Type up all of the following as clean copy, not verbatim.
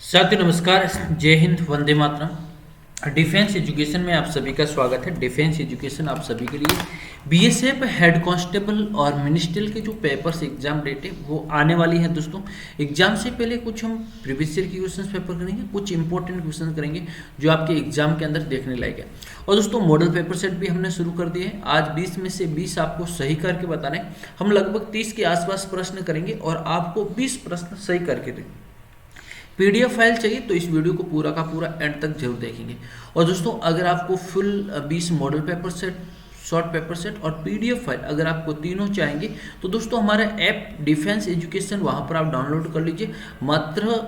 साथियों नमस्कार। जय हिंद, वंदे मातरम। डिफेंस एजुकेशन में आप सभी का स्वागत है। डिफेंस एजुकेशन आप सभी के लिए बीएसएफ हेड कांस्टेबल और मिनिस्ट्रियल के जो पेपर्स एग्जाम डेट है वो आने वाली है दोस्तों। एग्जाम से पहले कुछ हम प्रीवियस ईयर के क्वेश्चंस पेपर करेंगे, कुछ इंपॉर्टेंट क्वेश्चन करेंगे जो आपके एग्जाम के अंदर देखने लायक है। और दोस्तों मॉडल पेपर सेट भी हमने शुरू कर दिए हैं। आज 20 में से 20 आपको सही करके बताना है। हम लगभग 30 के आसपास प्रश्न करेंगे और आपको 20 प्रश्न सही करके देंगे। पीडीएफ फाइल चाहिए तो इस वीडियो को पूरा का पूरा एंड तक जरूर देखेंगे। और दोस्तों अगर आपको full 20 model paper set, short paper set और पीडीएफ फाइल अगर आपको तीनों चाहेंगे तो दोस्तों हमारा ऐप डिफेंस एजुकेशन वहां पर आप डाउनलोड कर लीजिए। मात्र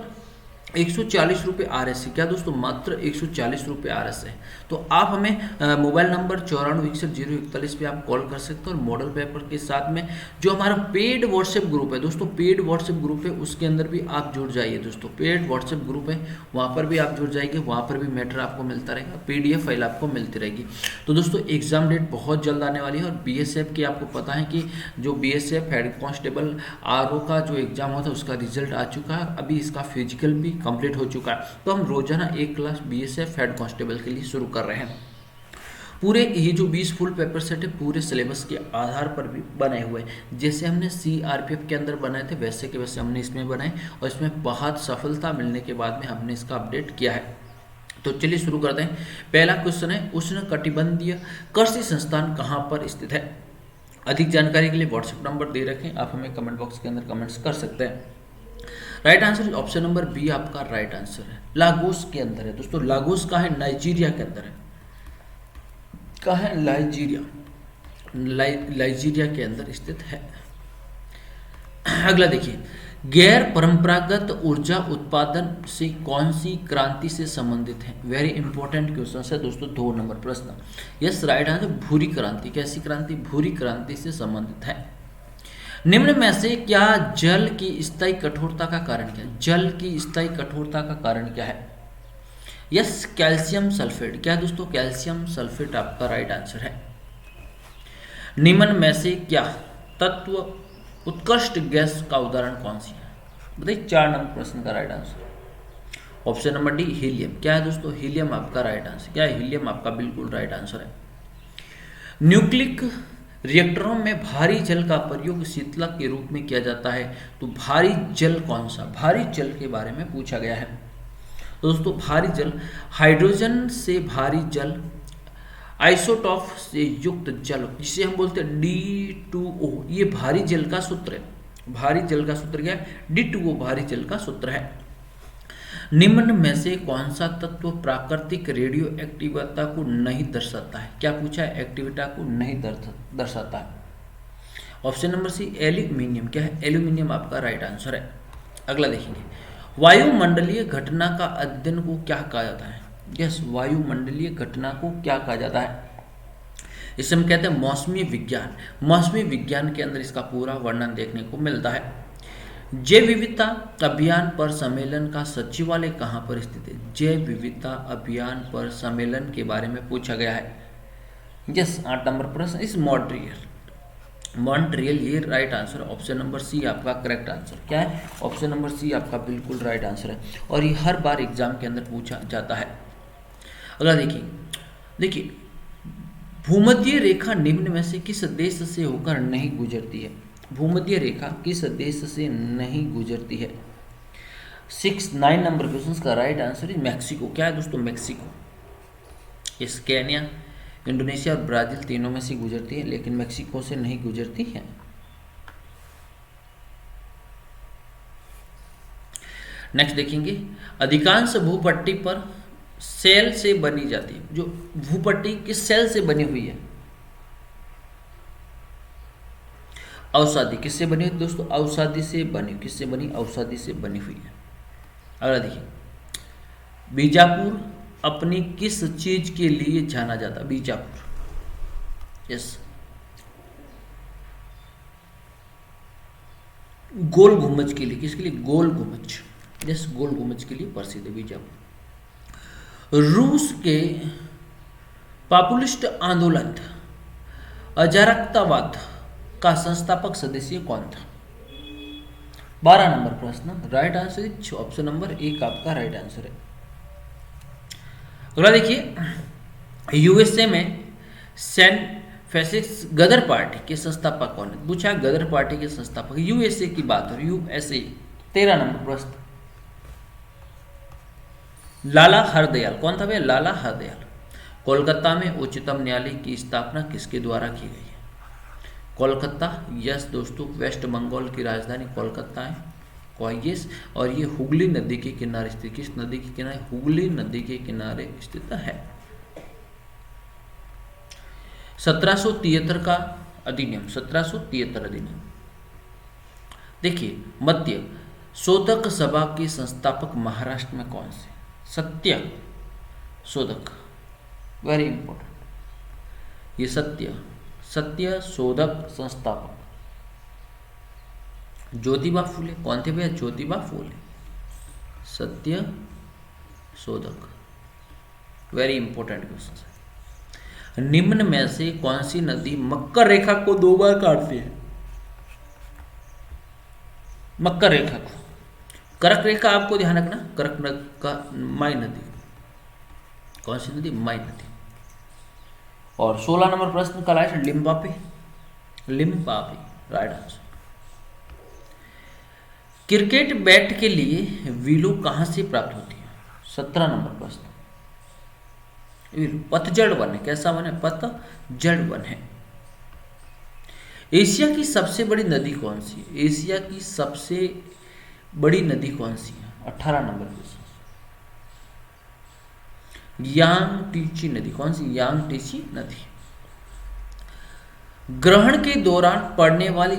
140 आर एस है। क्या दोस्तों, मात्र 140 आर एस है। तो आप हमें मोबाइल नंबर 94610141 पे आप कॉल कर सकते हो। और मॉडल पेपर के साथ में जो हमारा पेड व्हाट्सएप ग्रुप है दोस्तों, पेड व्हाट्सएप ग्रुप है, उसके अंदर भी आप जुड़ जाइए दोस्तों। पेड व्हाट्सएप ग्रुप है, वहाँ पर भी आप जुड़ जाएंगे, वहाँ पर भी मैटर आपको मिलता रहेगा, पीडीएफ फाइल आपको मिलती रहेगी। तो दोस्तों एग्जाम डेट बहुत जल्द आने वाली है। और बीएसएफ की आपको पता है कि जो बीएसएफ हेड कांस्टेबल आरओ का जो एग्जाम होता है उसका रिजल्ट आ चुका है। अभी इसका फिजिकल भी कंप्लीट हो चुका है। तो हम रोजाना एक क्लास बीएसएफ हेड कांस्टेबल के लिए शुरू कर रहे हैं। पूरे ये जो 20 फुल पेपर सेट है पूरे सिलेबस के आधार पर भी बने हुए हैं। जैसे हमने सीआरपीएफ के अंदर बनाए थे वैसे के वैसे हमने इसमें बनाए और इसमें बहुत सफलता मिलने के बाद में हमने इसका अपडेट किया है। तो चलिए शुरू करते हैं। पहला क्वेश्चन है, उष्ण कटिबंधीय कृषि संस्थान कहाँ पर स्थित है? अधिक जानकारी के लिए व्हाट्सएप नंबर दे रखें, आप हमें कमेंट बॉक्स के अंदर कमेंट्स कर सकते हैं। Right answer option number B आपका राइट आंसर है। लागोस के अंदर है दोस्तों। लागोस कहाँ है? नाइजीरिया के अंदर है। कहाँ है? नाइजीरिया, नाइजीरिया के अंदर स्थित है। अगला देखिए, गैर परंपरागत ऊर्जा उत्पादन से कौन सी क्रांति से संबंधित है? वेरी इंपॉर्टेंट क्वेश्चन है दोस्तों। 2 नंबर प्रश्न। यस राइट आंसर भूरी क्रांति। कैसी क्रांति? भूरी क्रांति से संबंधित है। निम्न में से क्या जल की स्थायी कठोरता का कारण क्या है? जल की स्थायी कठोरता का कारण क्या है? Yes calcium sulphate. क्या है दोस्तों? कैल्शियम सल्फेट आपका राइट आंसर है। निम्न में से क्या तत्व उत्कृष्ट गैस का उदाहरण कौन सी है? बताइए। 4 नंबर प्रश्न का right answer option number D helium. क्या है दोस्तों? हीलियम आपका राइट आंसर। क्या है? हीलियम आपका बिल्कुल राइट आंसर है। न्यूक्लिक रिएक्टरों में भारी जल का प्रयोग शीतलक के रूप में किया जाता है। तो भारी जल कौन सा? भारी जल के बारे में पूछा गया है। तो दोस्तों भारी जल, हाइड्रोजन से भारी जल, आइसोटॉप से युक्त जल जिसे हम बोलते हैं D2O, ये भारी जल का सूत्र है। भारी जल का सूत्र क्या है? D2O भारी जल का सूत्र है। निम्न में से कौन सा तत्व प्राकृतिक रेडियो एक्टिविटी को नहीं दर्शाता है? क्या पूछा है? एक्टिविटी को नहीं दर्शाता है। Option number C aluminium. क्या है? एल्यूमिनियम आपका राइट आंसर है। अगला देखेंगे, वायुमंडलीय घटना का अध्ययन को क्या कहा जाता है? यस वायुमंडलीय घटना को क्या कहा जाता है? इसे हम कहते हैं मौसमी विज्ञान। मौसमी विज्ञान के अंदर इसका पूरा वर्णन देखने को मिलता है। जैव विविधता अभियान पर सम्मेलन का सचिवालय कहाँ पर स्थित है? जैव विविधता अभियान पर सम्मेलन के बारे में पूछा गया है। यस 8 नंबर प्रश्न इस मॉन्ट्रियल। मॉन्ट्रियल ये right answer. Option number C आपका करेक्ट आंसर। क्या है? ऑप्शन नंबर सी आपका बिल्कुल राइट आंसर है। और ये हर बार एग्जाम के अंदर पूछा जाता है। अगला देखिए, भूमध्य रेखा निम्न में से किस देश से होकर नहीं गुजरती है? भूमध्य रेखा किस देश से नहीं गुजरती है? 9 नंबर क्वेश्चन का राइट आंसर है मैक्सिको। क्या है दोस्तों? मैक्सिको। इस केन्या, इंडोनेशिया और ब्राजील तीनों में से गुजरती है, लेकिन मैक्सिको से नहीं गुजरती है। नेक्स्ट देखेंगे, अधिकांश भूपट्टी पर सेल से बनी जाती है। जो भूपट्टी किस सेल से बनी हुई है? अवसादी। किससे बनी हुई दोस्तों? अवसादी से बनी। किससे बनी? अवसादी से बनी हुई है। अगला देखिए, बीजापुर अपनी किस चीज के लिए जाना जाता? बीजापुर। यस गोल गुम्बज के लिए। किसके लिए? गोल गुम्बज। यस गोल गुम्बज के लिए प्रसिद्ध है बीजापुर। रूस के पॉपुलिस्ट आंदोलन अजारकतावाद का संस्थापक सदस्य कौन था? 12 नंबर प्रश्न, right answer is option number 1 आपका राइट आंसर है। अगला देखिए, यूएसए में सेंट फेसिक्स गदर पार्टी के संस्थापक कौन है? पूछा गदर पार्टी के संस्थापक, यूएसए की बात हो, यूएसए। 13 नंबर प्रश्न, लाला हरदयाल, कौन था भैया? लाला हरदयाल। कोलकाता में उच्चतम न्यायालय की स्थापना किसके द्वारा की गई है? कोलकाता, यस दोस्तों, वेस्ट बंगाल की राजधानी कोलकाता है, यस। और ये हुगली नदी के किनारे स्थित, किस नदी के किनारे? हुगली नदी के किनारे स्थित है। 1773 का अधिनियम, 1773 अधिनियम। देखिए, मध्य शोधक सभा के संस्थापक महाराष्ट्र में कौन से? सत्य शोधक, वेरी इंपॉर्टेंट, ये सत्य शोधक संस्थापक ज्योतिबा फूले, कौन थे भैया? ज्योतिबा फूले, सत्य शोधक, वेरी इंपॉर्टेंट क्वेश्चन है। निम्न में से कौन सी नदी मकर रेखा को 2 बार काटती है? मकर रेखा को, कर्क रेखा आपको ध्यान रखना, कर्क रेखा माई नदी, कौन सी नदी? माई नदी। और 16 नंबर प्रश्न का राइट लिम्बापी, राइट आंसर। क्रिकेट बैट के लिए विलो कहां से प्राप्त होती है? 17 नंबर प्रश्न, पतझड़ वन है, कैसा वन है? पतझड़ वन है। एशिया की सबसे बड़ी नदी कौन सी है? एशिया की सबसे बड़ी नदी कौन सी है? 18 नंबर प्रश्न, यांगटीची नदी, कौन सी? यांगटीची नदी। ग्रहण के दौरान पड़ने वाली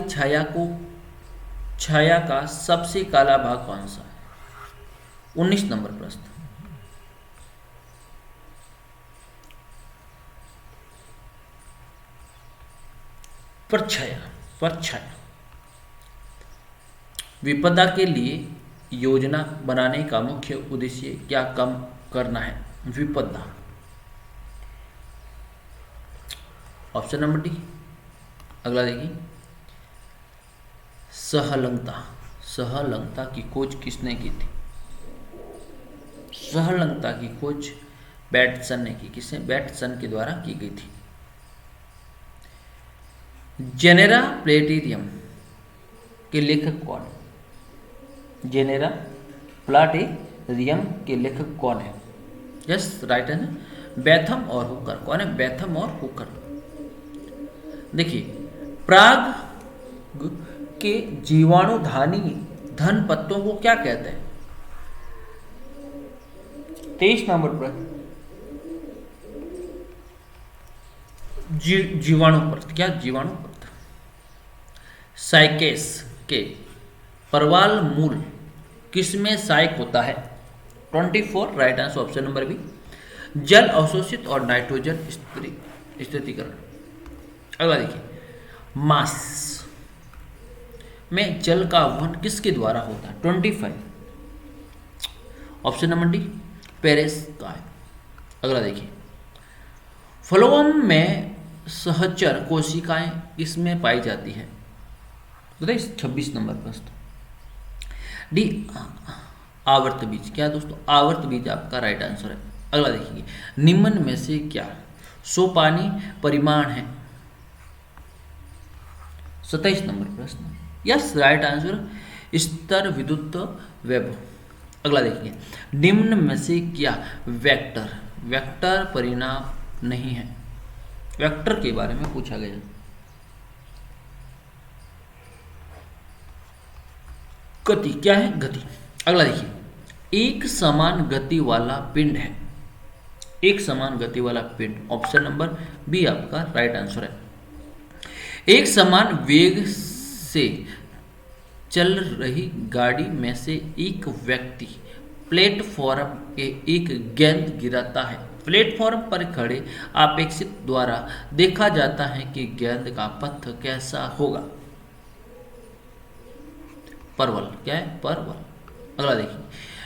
छाया का सबसे काला भाग कौन सा है? 19 नंबर प्रश्न, परछाया। विपदा के लिए योजना बनाने का मुख्य उद्देश्य क्या कम करना है? विपदा, ऑप्शन नंबर डी। अगला देखिए, सहलंगता की खोज किसने की थी? सहलंगता की खोज बैटसन ने की, किसने? बैटसन के द्वारा की गई थी। जेनेरा प्लेटेरियम के लेखक कौन है? जेनेरा प्लाटेरियम के लेखक कौन है? यस, राइट है ना, बेथम और हुकर। कौन है? बेथम और हुकर। देखिए, प्राग के जीवाणुधानी धन पत्तों को क्या कहते हैं? 23 नंबर पर जीवाणु परत, क्या? जीवाणु परत। साइकेस के परवाल मूल किसमें सहायक होता है? 24, right answer, option number B. जल अवशोषित और नाइट्रोजन स्थिरीकरण। अगला देखिए, मास में जल का वहन किसके द्वारा होता है? 25, ऑप्शन नंबर डी, पेरिस का है। अगला देखिए, फ्लोएम में सहचर कोशिकाएं किसमें पाई जाती है? बताइए, 26 नंबर प्रश्न, डी, आवर्त बीज। क्या दोस्तों? आवर्त बीज आपका राइट आंसर है। अगला देखिए, निम्न में से क्या सोपानी परिमाण है? 27 नंबर प्रश्न, यस, राइट आंसर, स्तर विद्युत वैभव। अगला देखिए, निम्न में से क्या वेक्टर परिणाम नहीं है? वेक्टर के बारे में पूछा गया। गति, क्या है? गति। अगला देखिए, एक समान गति वाला पिंड है, एक समान गति वाला पिंड, ऑप्शन नंबर बी आपका राइट आंसर है। एक समान वेग से चल रही गाड़ी में से एक व्यक्ति प्लेटफॉर्म पे एक गेंद गिराता है। प्लेटफॉर्म पर खड़े अपेक्षित द्वारा देखा जाता है कि गेंद का पथ कैसा होगा? परवल, क्या है? परवल। अगला देखिए,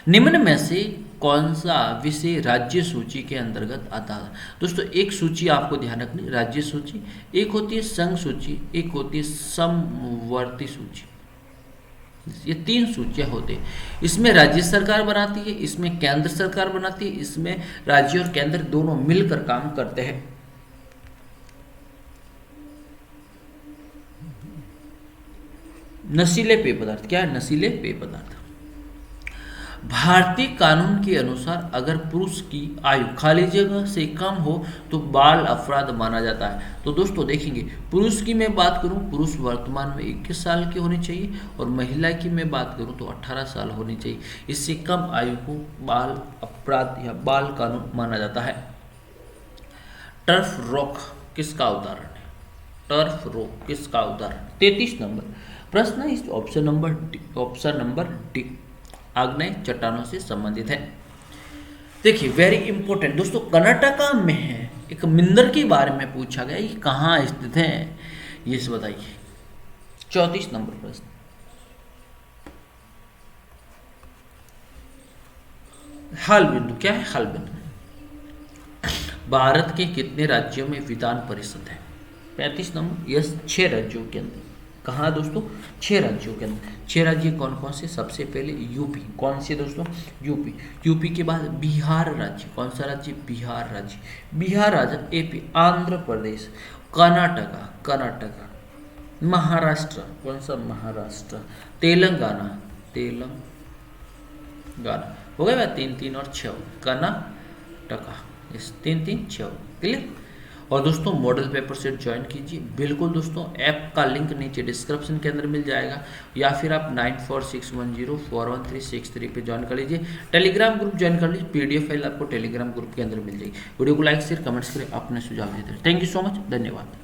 निम्न में से कौन सा विषय राज्य सूची के अंतर्गत आता है? दोस्तों, एक सूची आपको ध्यान रखनी, राज्य सूची, एक होती है संघ सूची, एक होती है समवर्ती सूची। ये 3 सूचियां होती है। इसमें राज्य सरकार बनाती है, इसमें केंद्र सरकार बनाती है, इसमें राज्य और केंद्र दोनों मिलकर काम करते हैं। नशीले पेय पदार्थ, क्या है? नशीले पेय पदार्थ। भारतीय कानून के अनुसार अगर पुरुष की आयु खाली जगह से कम हो तो बाल अपराध माना जाता है। तो दोस्तों देखेंगे, पुरुष की मैं बात करूं, पुरुष वर्तमान में 21 साल के होने चाहिए, और महिला की मैं बात करूं तो 18 साल होनी चाहिए। इससे कम आयु को बाल अपराध या बाल कानून माना जाता है। टर्फ रोग किसका उदाहरण है? टर्फ रोग किसका उदाहरण? 33 नंबर प्रश्न इस ऑप्शन नंबर डी, आग्नेय चट्टानों से संबंधित है। देखिए वेरी इंपॉर्टेंट दोस्तों, कर्नाटका में है, एक मंदिर के बारे में पूछा गया, ये कहाँ स्थित है, ये से बताइए। 34 नंबर प्रश्न, हाल बिंदु, क्या है हाल बिंदु? भारत के कितने राज्यों में विधान परिषद है? 35 नंबर, यस 6 राज्यों के अंदर। कहाँ दोस्तों? 6 राज्यों के अंदर। 6 राज्य कौन कौन से? सबसे पहले यूपी, कौन से दोस्तों? यूपी। यूपी के बाद बिहार राज्य, कौन सा राज्य? बिहार राज्य। बिहार राज्य एपी, आंध्र प्रदेश, कर्नाटका, महाराष्ट्र, कौन सा? महाराष्ट्र, तेलंगाना हो गया 3 और 6, कर्नाटका, इस 3 6 क्लियर। और दोस्तों मॉडल पेपर सेट ज्वाइन कीजिए बिल्कुल दोस्तों, ऐप का लिंक नीचे डिस्क्रिप्शन के अंदर मिल जाएगा, या फिर आप 9461041363 पे ज्वाइन कर लीजिए। टेलीग्राम ग्रुप ज्वाइन कर लीजिए, पीडीएफ फाइल आपको टेलीग्राम ग्रुप के अंदर मिल जाएगी। वीडियो को लाइक शेयर कमेंट्स करें, अपने सुझाव देते हैं। थैंक यू सो मच, धन्यवाद।